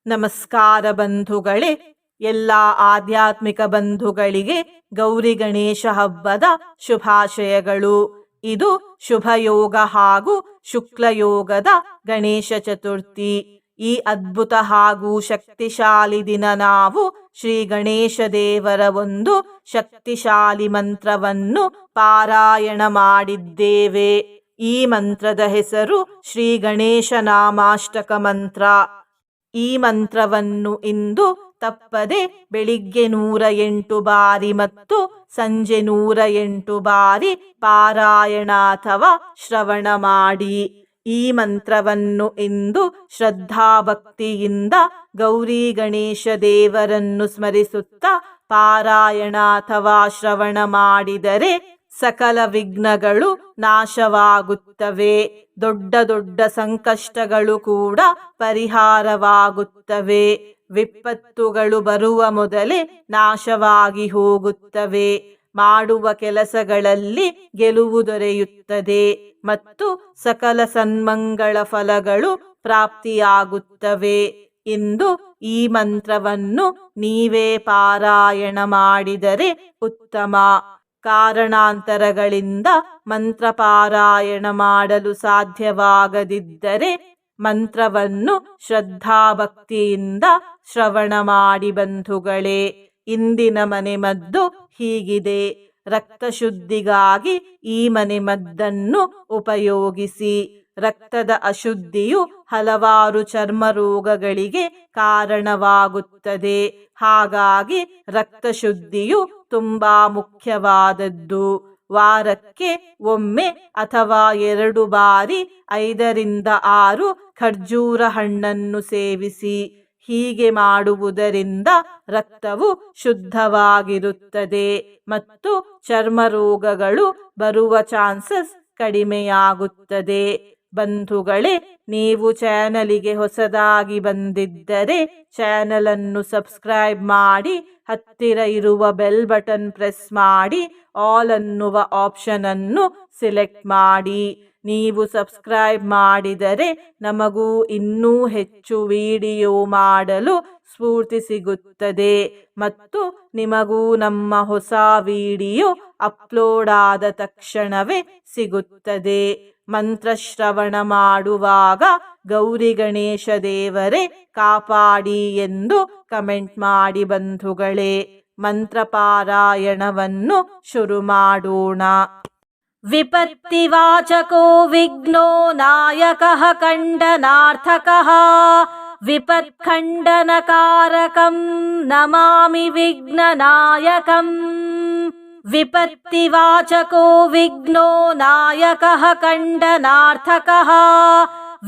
ನಮಸ್ಕಾರ ಬಂಧುಗಳೇ, ಎಲ್ಲ ಆಧ್ಯಾತ್ಮಿಕ ಬಂಧುಗಳಿಗೆ ಗೌರಿ ಗಣೇಶ ಹಬ್ಬದ ಶುಭಾಶಯಗಳು. ಇದು ಶುಭಯೋಗ ಹಾಗೂ ಶುಕ್ಲಯೋಗದ ಗಣೇಶ ಚತುರ್ಥಿ. ಈ ಅದ್ಭುತ ಹಾಗೂ ಶಕ್ತಿಶಾಲಿ ದಿನ ನಾವು ಶ್ರೀ ಗಣೇಶ ದೇವರ ಒಂದು ಶಕ್ತಿಶಾಲಿ ಮಂತ್ರವನ್ನು ಪಾರಾಯಣ ಮಾಡಿದ್ದೇವೆ. ಈ ಮಂತ್ರದ ಹೆಸರು ಶ್ರೀ ಗಣೇಶ ನಾಮಾಷ್ಟಕ ಮಂತ್ರ. ಈ ಮಂತ್ರವನ್ನು ಇಂದು ತಪ್ಪದೆ ಬೆಳಿಗ್ಗೆ 108 ಬಾರಿ ಮತ್ತು ಸಂಜೆ 108 ಬಾರಿ ಪಾರಾಯಣ ಅಥವಾ ಶ್ರವಣ ಮಾಡಿ. ಈ ಮಂತ್ರವನ್ನು ಇಂದು ಶ್ರದ್ಧಾಭಕ್ತಿಯಿಂದ ಗೌರಿ ಗಣೇಶ ದೇವರನ್ನು ಸ್ಮರಿಸುತ್ತಾ ಪಾರಾಯಣ ಅಥವಾ ಶ್ರವಣ ಮಾಡಿದರೆ ಸಕಲ ವಿಘ್ನಗಳು ನಾಶವಾಗುತ್ತವೆ. ದೊಡ್ಡ ದೊಡ್ಡ ಸಂಕಷ್ಟಗಳು ಕೂಡ ಪರಿಹಾರವಾಗುತ್ತವೆ. ವಿಪತ್ತುಗಳು ಬರುವ ಮೊದಲೇ ನಾಶವಾಗಿ ಹೋಗುತ್ತವೆ. ಮಾಡುವ ಕೆಲಸಗಳಲ್ಲಿ ಗೆಲುವು ದೊರೆಯುತ್ತದೆ ಮತ್ತು ಸಕಲ ಸನ್ಮಂಗಳ ಫಲಗಳು ಪ್ರಾಪ್ತಿಯಾಗುತ್ತವೆ. ಇಂದು ಈ ಮಂತ್ರವನ್ನು ನೀವೇ ಪಾರಾಯಣ ಮಾಡಿದರೆ ಉತ್ತಮ. ಕಾರಣಾಂತರಗಳಿಂದ ಮಂತ್ರ ಪಾರಾಯಣ ಮಾಡಲು ಸಾಧ್ಯವಾಗದಿದ್ದರೆ ಮಂತ್ರವನ್ನು ಶ್ರದ್ಧಾಭಕ್ತಿಯಿಂದ ಶ್ರವಣ ಮಾಡಿ ಬಂಧುಗಳೇ. ಇಂದಿನ ಮನೆಮದ್ದು ಹೀಗಿದೆ. ರಕ್ತ ಶುದ್ಧಿಗಾಗಿ ಈ ಮನೆಮದ್ದನ್ನು ಉಪಯೋಗಿಸಿ. ರಕ್ತದ ಅಶುದ್ಧಿಯು ಹಲವಾರು ಚರ್ಮ ರೋಗಗಳಿಗೆ ಕಾರಣವಾಗುತ್ತದೆ. ಹಾಗಾಗಿ ರಕ್ತ ಶುದ್ಧಿಯು ತುಂಬಾ ಮುಖ್ಯವಾದದ್ದು. ವಾರಕ್ಕೆ ಒಮ್ಮೆ ಅಥವಾ 2 ಬಾರಿ 5 ರಿಂದ 6 ಖರ್ಜೂರ ಹಣ್ಣನ್ನು ಸೇವಿಸಿ. ಹೀಗೆ ಮಾಡುವುದರಿಂದ ರಕ್ತವು ಶುದ್ಧವಾಗಿರುತ್ತದೆ ಮತ್ತು ಚರ್ಮ ರೋಗಗಳು ಬರುವ ಚಾನ್ಸಸ್ ಕಡಿಮೆಯಾಗುತ್ತದೆ. ಬಂಧುಗಳೇ, ನೀವು ಚಾನಲಿಗೆ ಹೊಸದಾಗಿ ಬಂದಿದ್ದರೆ ಚಾನಲ್ ಅನ್ನು ಸಬ್ಸ್ಕ್ರೈಬ್ ಮಾಡಿ, ಹತ್ತಿರ ಇರುವ ಬೆಲ್ ಬಟನ್ ಪ್ರೆಸ್ ಮಾಡಿ, ಆಲ್ ಅನ್ನುವ ಆಪ್ಷನ್ ಅನ್ನು ಸಿಲೆಕ್ಟ್ ಮಾಡಿ. ನೀವು ಸಬ್ಸ್ಕ್ರೈಬ್ ಮಾಡಿದರೆ ನಮಗೂ ಇನ್ನೂ ಹೆಚ್ಚು ವಿಡಿಯೋ ಮಾಡಲು ಸ್ಫೂರ್ತಿ ಸಿಗುತ್ತದೆ ಮತ್ತು ನಿಮಗೂ ನಮ್ಮ ಹೊಸ ವಿಡಿಯೋ ಅಪ್ಲೋಡ್ ಆದ ತಕ್ಷಣವೇ ಸಿಗುತ್ತದೆ. ಮಂತ್ರಶ್ರವಣ ಮಾಡುವಾಗ ಗೌರಿ ಗಣೇಶ ದೇವರೇ ಕಾಪಾಡಿ ಎಂದು ಕಮೆಂಟ್ ಮಾಡಿ ಬಂಧುಗಳೇ. ಮಂತ್ರ ಪಾರಾಯಣವನ್ನು ಶುರು ಮಾಡೋಣ. ವಿಪತ್ತಿವಾಚಕೋ ವಿಘ್ನೋ ನಾಯಕಃ ಖಂಡನಾರ್ಥಕಃ ವಿಪತ್ಖಂಡನಕಾರಕಂ ನಮಾಮಿ ವಿಘ್ನನಾಯಕಂ. ವಿಪತ್ತಿವಾಚಕೋ ವಿಘ್ನೋ ನಾಯಕಃ ಖಂಡನಾರ್ಥಕಃ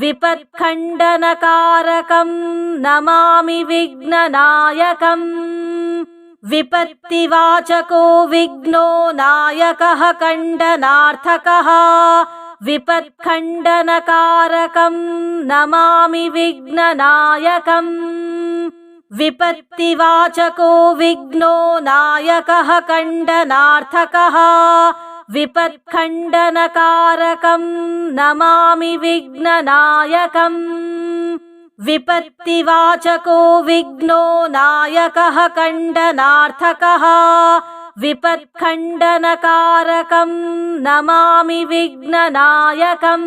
ವಿಪತ್ಖಂಡನಕಾರಕಂ ನಮಾಮಿ ವಿಘ್ನನಾಯಕಂ. ವಿಪತ್ತಿವಾಚಕೋ ವಿಘ್ನೋ ನಾಯಕಃ ಖಂಡನಾರ್ಥಕಃ ವಿಪತ್ಖಂಡನಕಾರಕಂ ನಮಾಮಿ ವಿಘ್ನನಾಯಕಂ. ವಿಪತ್ತಿವಾಚಕೋ ವಿಘ್ನೋ ನಾಯಕಃ ಖಂಡನಾರ್ಥಕಃ ವಿಪತ್ಖಂಡನಕಾರಕಂ ನಮಾಮಿ ವಿಘ್ನನಾಯಕಂ. ವಿಪತ್ತಿವಾಚಕೋ ವಿಘ್ನೋ ನಾಯಕಃ ಖಂಡನಾರ್ಥಕಃ ವಿಪತ್ಖಂಡನಕಾರಕಂ ನಮಾಮಿ ವಿಘ್ನನಾಯಕಂ.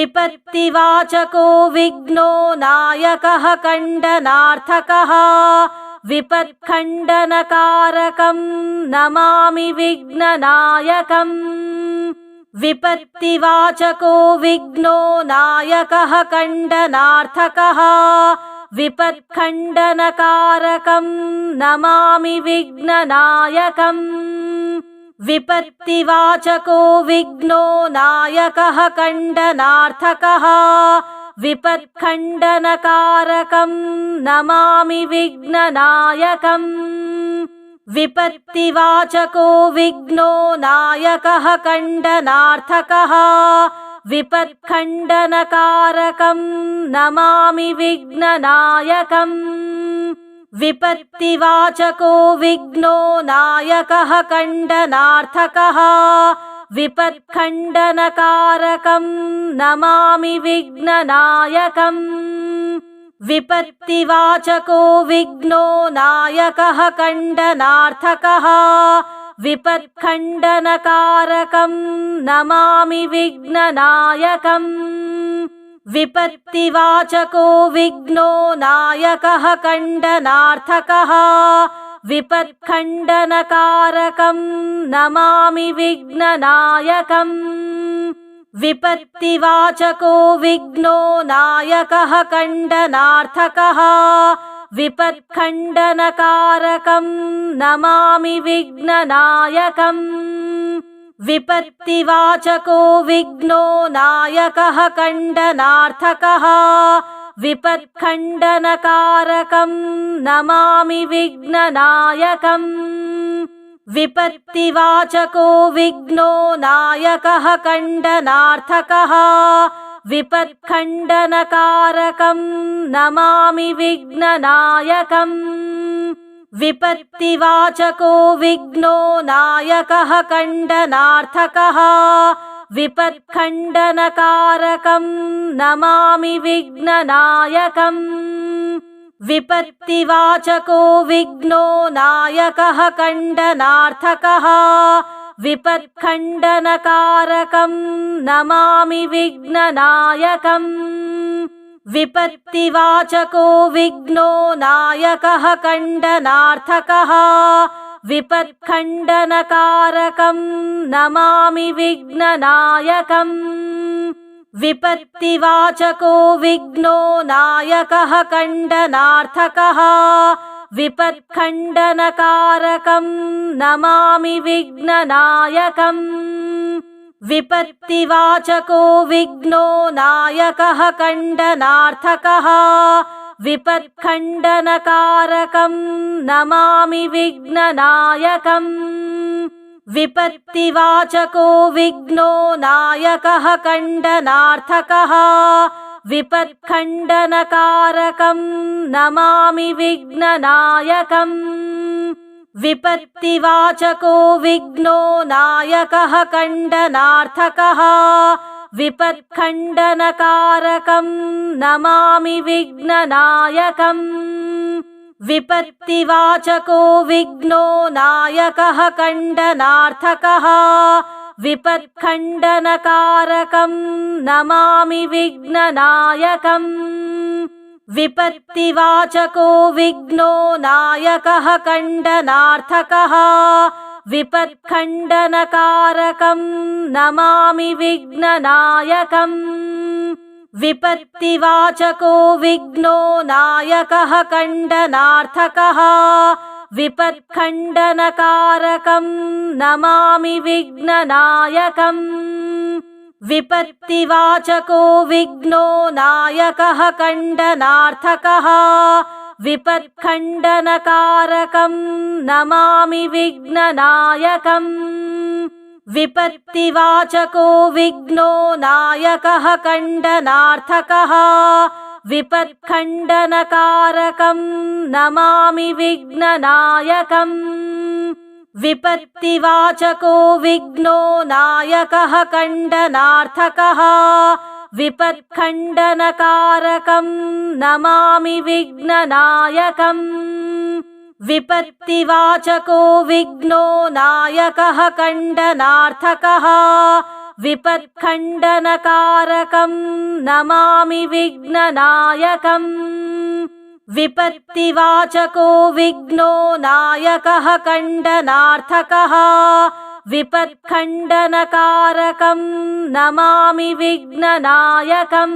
ವಿಪತ್ತಿವಾಚಕೋ ವಿಘ್ನೋ ನಾಯಕಃ ಖಂಡನಾರ್ಥಕಃ ವಿಪತ್ಖಂಡನಕಾರಕಂ ನಮಾಮಿ ವಿಘ್ನನಾಯಕಂ. ವಿಪತ್ತಿವಾಚಕೋ ವಿಘ್ನೋ ನಾಯಕಃ ಖಂಡನಾರ್ಥಕಃ ವಿಪತ್ಖಂಡನಕಾರಕಂ ನಮಾಮಿ ವಿಘ್ನನಾಯಕಂ. ವಿಪತ್ತಿವಾಚಕೋ ವಿಘ್ನೋ ನಾಯಕಃ ಖಂಡನಾರ್ಥಕಃ ವಿಪತ್ಖಂಡನಕಾರಕಂ ನಮಾಮಿ ವಿಘ್ನನಾಯಕಂ. ವಿಪತ್ತಿವಾಚಕೋ ವಿಘ್ನೋ ನಾಯಕಃ ಖಂಡನಾರ್ಥಕಃ ವಿಪತ್ಖಂಡನಕಾರಕಂ ನಮಾಮಿ ವಿಘ್ನನಾಯಕಂ. ವಿಪತ್ತಿವಾಚಕೋ ವಿಘ್ನೋ ನಾಯಕಃ ಖಂಡನಾರ್ಥಕಃ ವಿಪತ್ಖಂಡನಕಾರಕಂ ನಮಾಮಿ ವಿಘ್ನನಾಯಕಂ. विपत्तिवाचको विघ्नो नायकः खण्डनार्थकः विपत्खण्डनकारकं नमामि विघ्ननायकम् विपत्तिवाचको विघ्नो नायकः खण्डनार्थकः विपत्खण्डनकारकं नमामि विघ्ननायकम् विपत्तिवाचको विघ्नो नायकः खण्डनार्थकः विपत्खण्डनकारकं नमामि विघ्ननायकम् विपत्तिवाचको विघ्नो नायकः खण्डनार्थकः विपत्खण्डनकारकं नमामि विघ्ननायकम् विपत्तिवाचको विघ्नो नायकः खण्डनार्थकः विपत्खण्डनकारकं नमामि विघ्ननायकम् विपत्तिवाचको विघ्नो नायकः खण्डनार्थकः विपत्खण्डनकारकं नमामि विघ्ननायकम् विपत्तिवाचको विघ्नो नायकः खण्डनार्थकः विपत्खण्डनकारकं नमामि विघ्ननायकम् विपत्तिवाचको विघ्नो नायकः खण्डनार्थकः विपत्खण्डनकारकं नमामि विघ्ननायकम् विपत्तिवाचको विघ्नो नायकः खण्डनार्थकः विपत्खण्डनकारकं नमामि विघ्ननायकम् विपत्तिवाचको विघ्नो नायकः खण्डनार्थकः विपत्खण्डनकारकं नमामि विघ्ननायकम् विपत्तिवाचको विघ्नो नायकः खण्डनार्थकः विपत्खण्डनकारकं नमामि विघ्ननायकम् विपत्तिवाचको विघ्नो नायकः खण्डनार्थकः विपत्खण्डनकारकं नमामि विघ्ननायकम् विपत्तिवाचको विघ्नो नायकः खण्डनार्थकः विपत्खण्डनकारकं नमामि विघ्ननायकम् विपत्तिवाचको विघ्नो नायकः खण्डनार्थकः विपत्खण्डनकारकं नमामि विघ्ननायकम् विपत्तिवाचको विघ्नो नायकः खण्डनार्थकः विपत्खण्डनकारकं नमामि विघ्ननायकम् विपत्तिवाचको विघ्नो नायकः खण्डनार्थकः विपत्खण्डनकारकं नमामि विघ्ननायकम् विपत्तिवाचको विघ्नो नायकः खण्डनार्थकः विपत्खण्डनकारकं नमामि विघ्ननायकम् विपत्तिवाचको विघ्नो नायकः खण्डनार्थकः विपत्खण्डनकारकं नमामि विघ्ननायकम् विपत्तिवाचको विघ्नो नायकः खण्डनार्थकः विपत्खण्डनकारकं नमामि विघ्ननायकम् विपत्तिवाचको विघ्नो नायकः खण्डनार्थकः विपत्खण्डनकारकं नमामि विघ्ननायकम्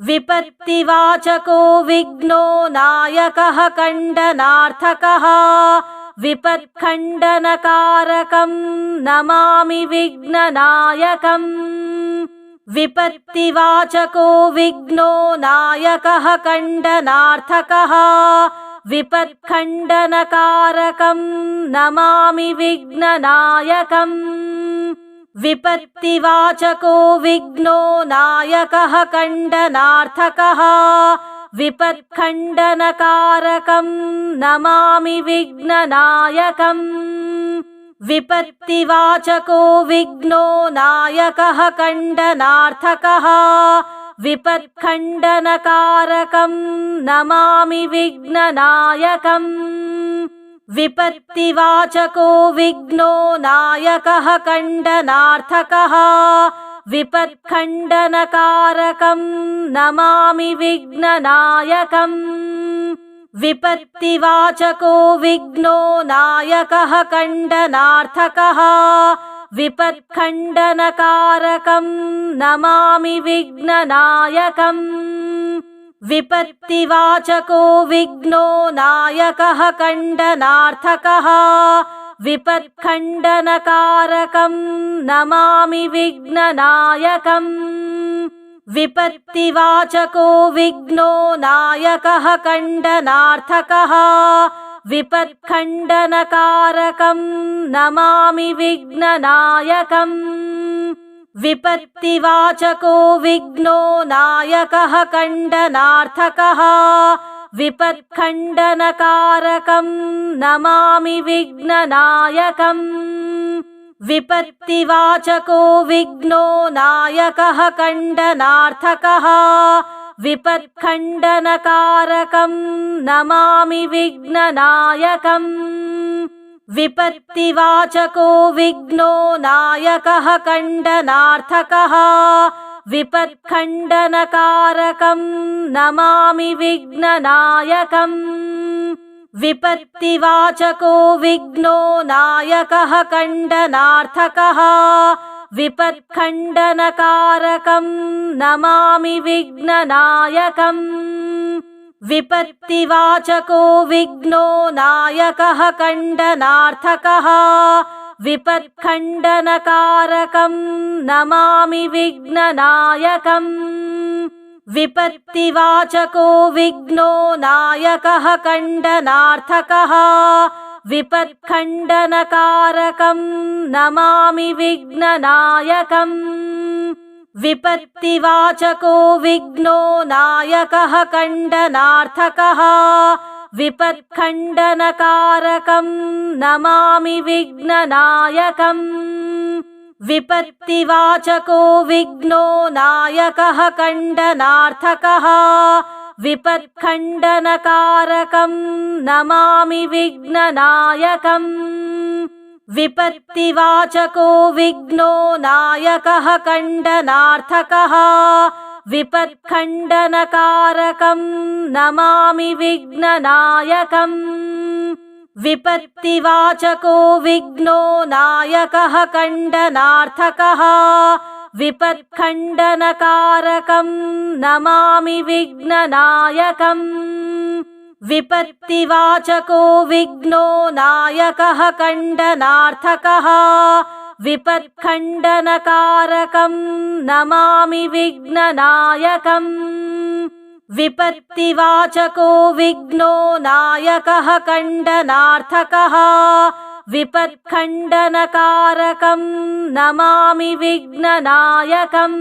विपत्तिवाचको विघ्नो नायकः खण्डनार्थकः विपत्खण्डनकारकं नमामि विघ्ननायकम् विपत्तिवाचको विघ्नो नायकः खण्डनार्थकः विपत्खण्डनकारकं नमामि विघ्ननायकम् विपत्तिवाचको विघ्नो नायकः खण्डनार्थकः विपत्खण्डनकारकं नमामि विघ्ननायकम् विपत्तिवाचको विघ्नो नायकः खण्डनार्थकः विपत्खण्डनकारकं नमामि विघ्ननायकम् विपत्तिवाचको विघ्नो नायकः खण्डनार्थकः विपत्खण्डनकारकं नमामि विघ्ननायकम् विपत्तिवाचको विघ्नो नायकः खण्डनार्थकः विपत्खण्डनकारकं नमामि विघ्ननायकम् विपत्तिवाचको विघ्नो नायकः खण्डनार्थकः विपत्खण्डनकारकं नमामि विघ्ननायकम् विपत्तिवाचको विघ्नो नायकः खण्डनार्थकः विपत्खण्डनकारकं नमामि विघ्ननायकम् विपत्तिवाचको विघ्नो नायकः खण्डनार्थकः विपत्खण्डनकारकं नमामि विघ्ननायकम् विपत्तिवाचको विघ्नो नायकः खण्डनार्थकः विपत्खण्डनकारकं नमामि विघ्ननायकम् विपत्तिवाचको विघ्नो नायकः खण्डनार्थकः विपत्खण्डनकारकं नमामि विघ्ननायकम् विपत्तिवाचको विघ्नो नायकः खण्डनार्थकः विपत्खण्डनकारकं नमामि विघ्ननायकम् विपत्तिवाचको विघ्नो नायकः खण्डनार्थकः विपत्खण्डनकारकं नमामि विघ्ननायकम् विपत्तिवाचको विघ्नो नायकः खण्डनार्थकः विपत्खण्डनकारकं नमामि विघ्ननायकम् विपत्तिवाचको विघ्नो नायकः खण्डनार्थकः विपत्खण्डनकारकं नमामि विघ्ननायकम् विपत्तिवाचको विघ्नो नायकः खण्डनार्थकः विपत्खण्डनकारकं नमामि विघ्ननायकम् विपत्तिवाचको विघ्नो नायकः खण्डनार्थकः विपत्खण्डनकारकं नमामि विघ्ननायकम् विपत्तिवाचको विघ्नो नायकः खण्डनार्थकः विपत्खण्डनकारकं नमामि विघ्ननायकम् विपत्तिवाचको विघ्नो नायकः खण्डनार्थकः विपत्खण्डनकारकं नमामि विघ्ननायकम् विपत्तिवाचको विघ्नो नायकः खण्डनार्थकः विपत्खण्डनकारकं नमामि विघ्ननायकम्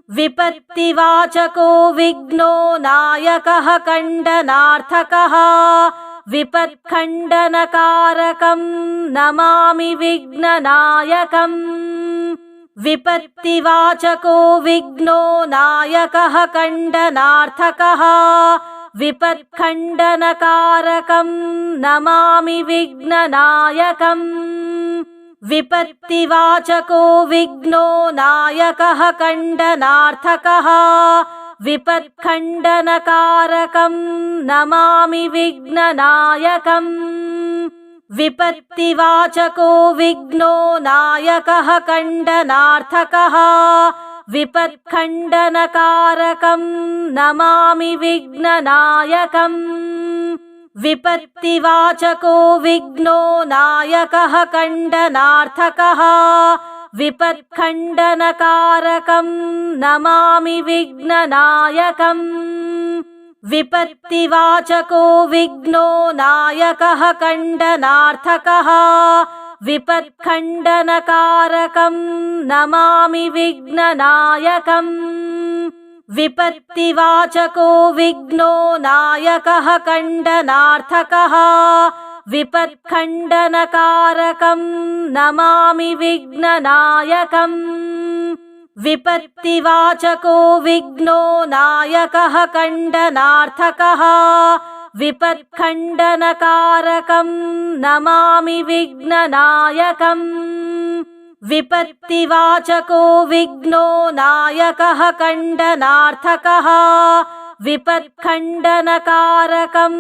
विपत्तिवाचको विघ्नो नायकः खण्डनार्थकः विपत्खण्डनकारकं नमामि विघ्ननायकम् विपत्तिवाचको विघ्नो नायकः खण्डनार्थकः विपत्खण्डनकारकं नमामि विघ्ननायकम् विपत्तिवाचको विघ्नो नायकः खण्डनार्थकः विपत्खण्डनकारकं नमामि विघ्ननायकम् विपत्तिवाचको विघ्नो नायकः खण्डनार्थकः विपत्खण्डनकारकं नमामि विघ्ननायकम् विपत्तिवाचको विघ्नो नायकः खण्डनार्थकः विपत्खण्डनकारकं नमामि विघ्ननायकम् विपत्तिवाचको विघ्नो नायकः खण्डनार्थकः विपत्खण्डनकारकं नमामि विघ्ननायकम् विपत्तिवाचको विघ्नो नायकः खण्डनार्थकः विपत्खण्डनकारकं नमामि विघ्ननायकम् विपत्तिवाचको विघ्नो नायकः खण्डनार्थकः विपत्खण्डनकारकं नमामि विघ्ननायकम् विपत्तिवाचको विघ्नो नायकः खण्डनार्थकः विपत्खण्डनकारकं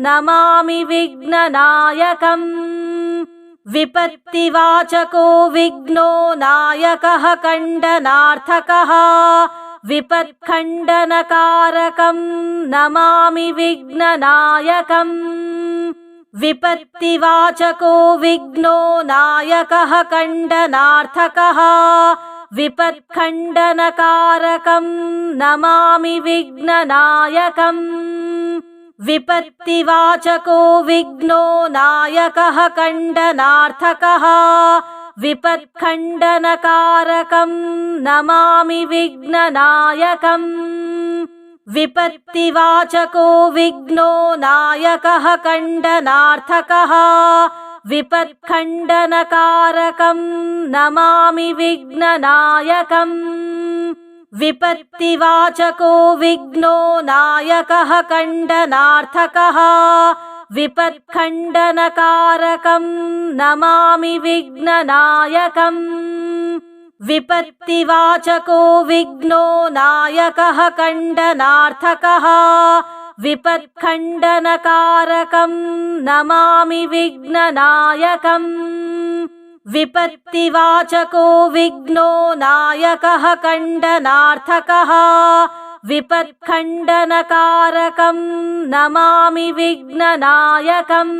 नमामि विघ्ननायकम् विपत्तिवाचको विघ्नो नायकः खण्डनार्थकः विपत्खण्डनकारकं नमामि विघ्ननायकम् विपत्तिवाचको विघ्नो नायकः खण्डनार्थकः विपत्खण्डनकारकं नमामि विघ्ननायकम् विपत्तिवाचको विघ्नो नायकः खण्डनार्थकः विपत्खण्डनकारकं नमामि विघ्ननायकम् विपत्तिवाचको विघ्नो नायकः खण्डनार्थकः विपत्खण्डनकारकं नमामि विघ्ननायकम् विपत्तिवाचको विघ्नो नायकः खण्डनार्थकः विपत्खण्डनकारकं नमामि विघ्ननायकम् विपत्तिवाचको विघ्नो नायकः खण्डनार्थकः विपत्खण्डनकारकं नमामि विघ्ननायकम् विपत्तिवाचको विघ्नो नायकः खण्डनार्थकः विपत्खण्डनकारकं नमामि विघ्ननायकम्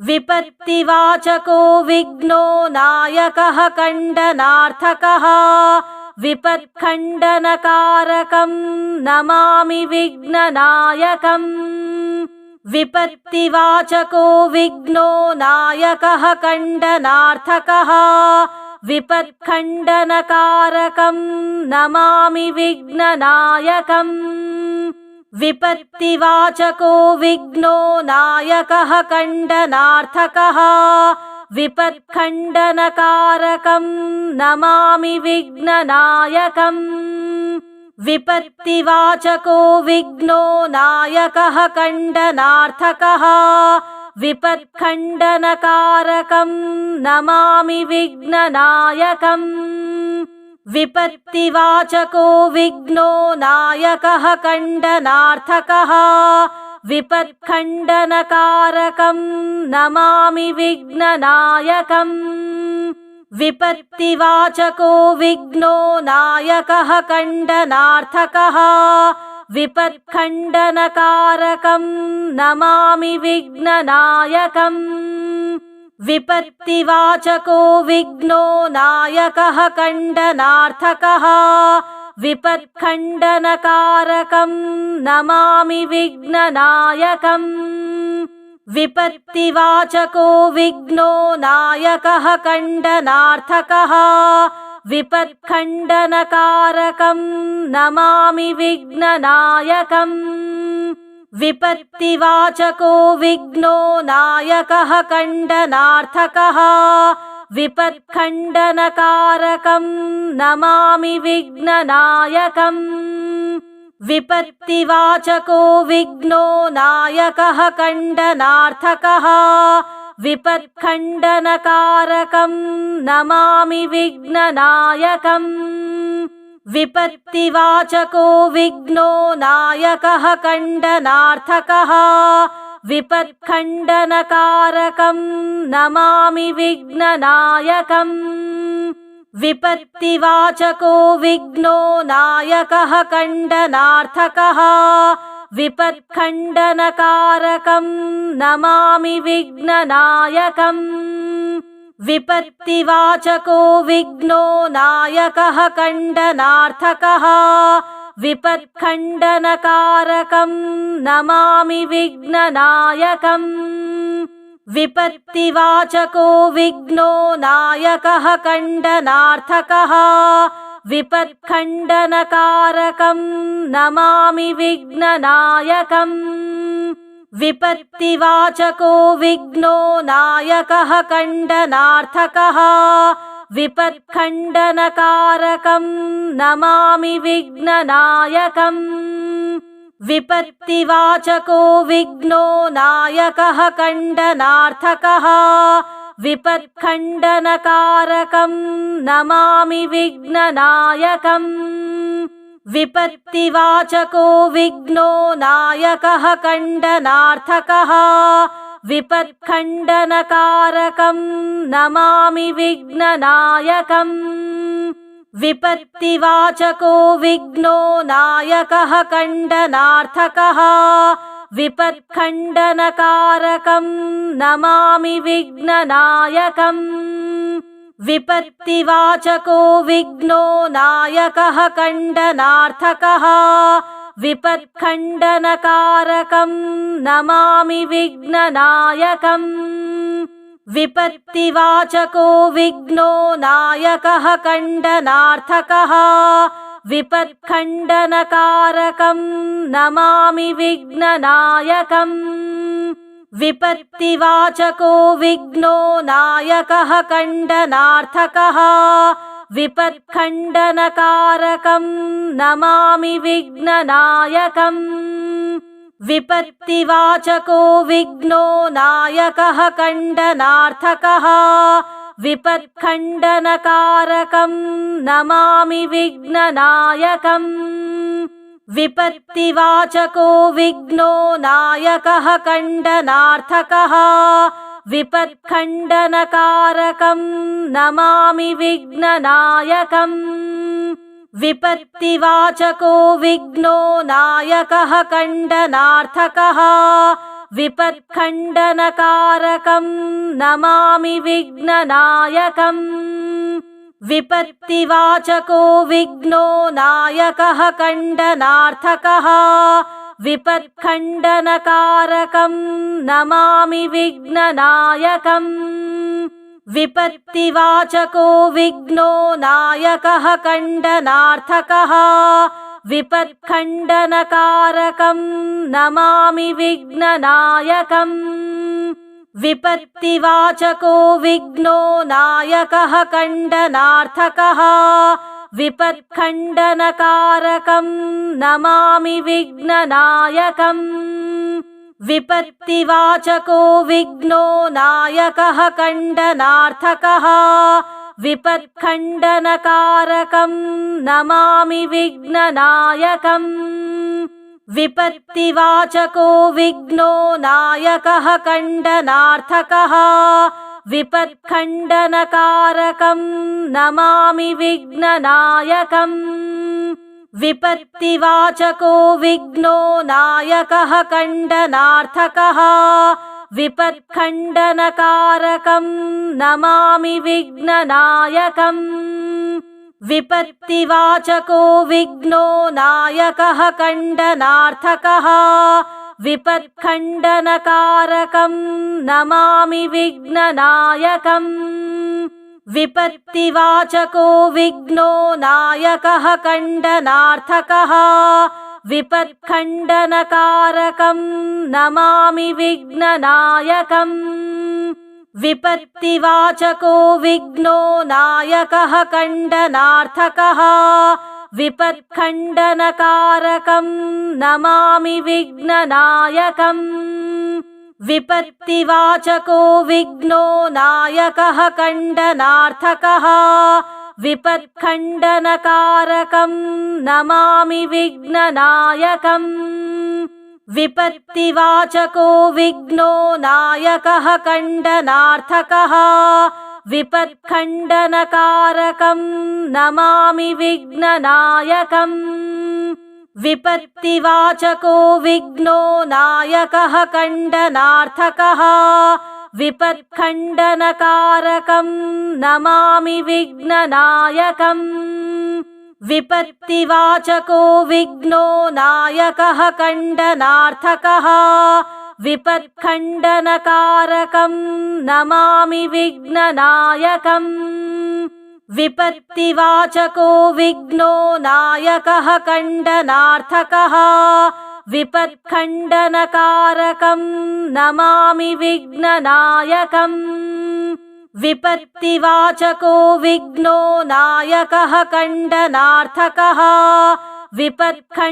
विपत्तिवाचको विघ्नो नायकः खण्डनार्थकः विपत्खण्डनकारकं नमामि विघ्ननायकम् विपत्तिवाचको विघ्नो नायकः खण्डनार्थकः विपत्खण्डनकारकं नमामि विघ्ननायकम् विपत्तिवाचको विघ्नो नायकः खण्डनार्थकः विपत्खण्डनकारकं नमामि विघ्ननायकम् विपत्तिवाचको विघ्नो नायकः खण्डनार्थकः विपत्खण्डनकारकं नमामि विघ्ननायकम् विपत्तिवाचको विघ्नो नायकः खण्डनार्थकः विपत्खण्डनकारकं नमामि विघ्ननायकम् विपत्तिवाचको विघ्नो नायकः खण्डनार्थकः विपत्खण्डनकारकं नमामि विघ्ननायकम् विपत्तिवाचको विघ्नो नायकः खण्डनार्थकः विपत्खण्डनकारकं नमामि विघ्ननायकम् विपत्तिवाचको विघ्नो नायकः खण्डनार्थकः विपत्खण्डनकारकं नमामि विघ्ननायकम् विपत्तिवाचको विघ्नो नायकः खण्डनार्थकः विपत्खण्डनकारकं नमामि विघ्ननायकम् विपत्तिवाचको विघ्नो नायकः खण्डनार्थकः विपत्खण्डनकारकं नमामि विघ्ननायकम् विपत्तिवाचको विघ्नो नायकः खण्डनार्थकः विपत्खण्डनकारकं नमामि विघ्ननायकम् विपत्तिवाचको विघ्नो नायकः खण्डनार्थकः विपत्खण्डनकारकं नमामि विघ्ननायकम् विपत्तिवाचको विघ्नो नायकः खण्डनार्थकः विपत्खण्डनकारकं नमामि विघ्ननायकम् विपत्तिवाचको विघ्नो नायकः खण्डनार्थकः विपत्खण्डनकारकं नमामि विघ्ननायकम् विपत्तिवाचको विघ्नो नायकः खण्डनार्थकः विपत्खण्डनकारकं नमामि विघ्ननायकम् विपत्तिवाचको विघ्नो नायकः खण्डनार्थकः विपत्खण्डनकारकं नमामि विघ्ननायकम् विपत्तिवाचको विघ्नो नायकः खण्डनार्थकः विपत्खण्डनकारकं नमामि विघ्ननायकम् विपत्तिवाचको विघ्नो नायकः खण्डनार्थकः विपत्खण्डनकारकं नमामि विघ्ननायकम् विपत्तिवाचको विघ्नो नायकः खण्डनार्थकः विपत्खण्डनकारकं नमामि विघ्ननायकम् विपत्तिवाचको विघ्नो नायकः खण्डनार्थकः विपत्खण्डनकारकं नमामि विघ्ननायकम् विपत्तिवाचको विघ्नो नायकः खण्डनार्थकः विपत्खण्डनकारकं नमामि विघ्ननायकम् विपत्तिवाचको विघ्नो नायकः खण्डनार्थकः विपत्खण्डनकारकं नमामि विघ्ननायकम् विपत्तिवाचको विघ्नो नायकः खण्डनार्थकः विपत्खण्डनकारकं नमामि विघ्ननायकम् विपत्तिवाचको विघ्नो नायकः खण्डनार्थकः विपत्खण्डनकारकं नमामि विघ्ननायकम् विपत्तिवाचको विघ्नो नायकः खण्डनार्थकः विपत्खण्डनकारकं नमामि विघ्ननायकम् विपत्तिवाचको विघ्नो नायकः खण्डनार्थकः विपत्खण्डनकारकं नमामि विघ्ननायकम् विपत्तिवाचको विघ्नो नायकः खण्डनार्थकः विपत्खण्डनकारकं नमामि विघ्ननायकम् विपत्तिवाचको विघ्नो नायकः खण्डनार्थकः विपत्खण्डनकारकं नमामि विघ्ननायकम् विपत्तिवाचको विघ्नो नायकः खण्डनार्थकः विपत्खण्डनकारकं नमामि विघ्ननायकम् विपत्तिवाचको विघ्नो नायकः खण्डनार्थकः विपत्खण्डनकारकं नमामि विघ्ननायकम् विपत्तिवाचको विघ्नो नायकः खण्डनार्थकः विपत्खण्डनकारकं नमामि विघ्ननायकम् विपत्तिवाचको विघ्नो नायकः खण्डनार्थकः विपत्खण्डनकारकं नमामि विघ्ननायकम् विपत्तिवाचको विघ्नो नायकः खण्डनार्थकः विपत्खण्डनकारकं नमामि विघ्ननायकम् विपत्तिवाचको विघ्नो नायकः खण्डनार्थकः विपत्खण्डनकारकं नमामि विघ्ननायकम् विपत्तिवाचको विघ्नो नायकः खण्डनार्थकः विपत्खण्डनकारकं नमामि विघ्ननायकम् विपत्तिवाचको विघ्नो नायकः खण्डनार्थकः विपत्खण्डनकारकं नमामि विघ्ननायकम् विपत्तिवाचको विघ्नो नायकः खण्डनार्थकः विपत्खण्डनकारकं नमामि विघ्ननायकम् विपत्तिवाचको विघ्नो नायकः खण्डनार्थकः विपत्खण्डनकारकं नमामि विघ्ननायकम् विपत्तिवाचको विघ्नो नायकः खण्डनार्थकः विपत्खण्डनकारकं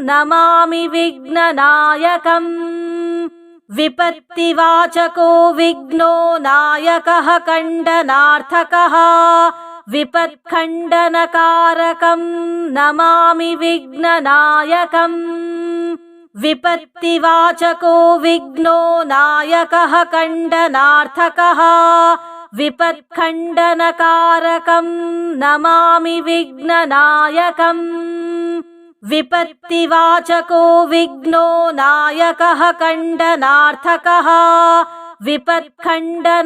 नमामि विघ्ननायकम् विपत्तिवाचको विघ्नो नायकः खण्डनार्थकः विपत्खण्डनकारकं नमामि विघ्ननायकम् विपत्तिवाचको विघ्नो नायकः खण्डनार्थकः विपत्खण्डनकारकं नमामि विघ्ननायकम् विपत्तिवाचको विघ्नो नायकः खण्डनार्थकः विपत्खण्डनकारकं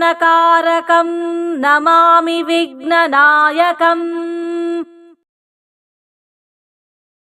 नमामि विघ्ननायकम्